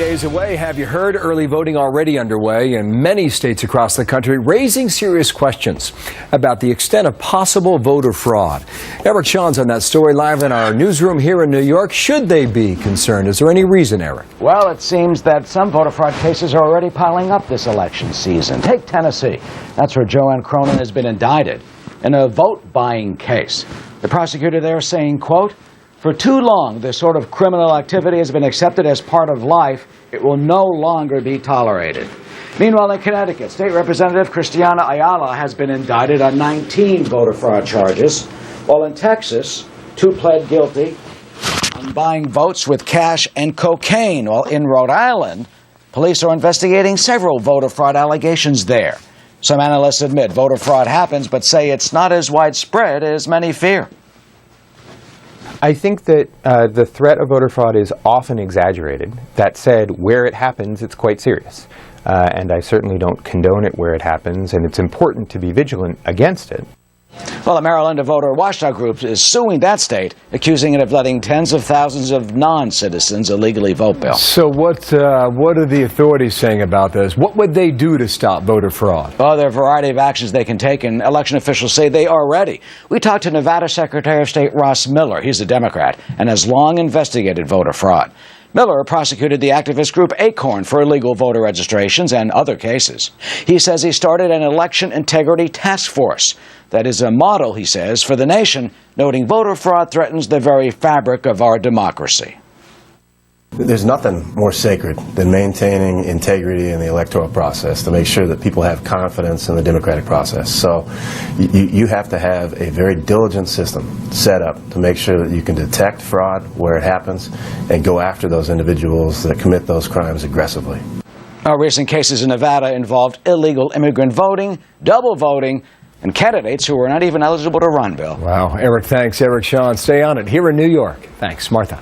days away. Have you heard? Early voting already underway in many states across the country, raising serious questions about the extent of possible voter fraud. Eric Sean's on that story live in our newsroom here in New York. Should they be concerned? Is there any reason, Eric? Well, it seems that some voter fraud cases are already piling up this election season. Take Tennessee. That's where Joanne Cronin has been indicted in a vote-buying case. The prosecutor there saying, quote, "For too long, this sort of criminal activity has been accepted as part of life. It will no longer be tolerated." Meanwhile, in Connecticut, State Representative Christiana Ayala has been indicted on 19 voter fraud charges, while in Texas, 2 pled guilty on buying votes with cash and cocaine, while in Rhode Island, police are investigating several voter fraud allegations there. Some analysts admit voter fraud happens, but say it's not as widespread as many fear. I think that the threat of voter fraud is often exaggerated. That said, where it happens, it's quite serious. And I certainly don't condone it where it happens, and it's important to be vigilant against it. Well, the Maryland voter watchdog group is suing that state, accusing it of letting tens of thousands of non-citizens illegally vote, Bill. So what are the authorities saying about this? What would they do to stop voter fraud? Well, there are a variety of actions they can take, and election officials say they are ready. We talked to Nevada Secretary of State Ross Miller. He's a Democrat and has long investigated voter fraud. Miller prosecuted the activist group Acorn for illegal voter registrations and other cases. He says he started an election integrity task force. That is a model, he says, for the nation, noting voter fraud threatens the very fabric of our democracy. There's nothing more sacred than maintaining integrity in the electoral process to make sure that people have confidence in the democratic process. So you have to have a very diligent system set up to make sure that you can detect fraud where it happens and go after those individuals that commit those crimes aggressively. Now, recent cases in Nevada involved illegal immigrant voting, double voting, and candidates who were not even eligible to run, Bill. Wow. Eric, thanks. Eric Sean, stay on it here in New York. Thanks, Martha.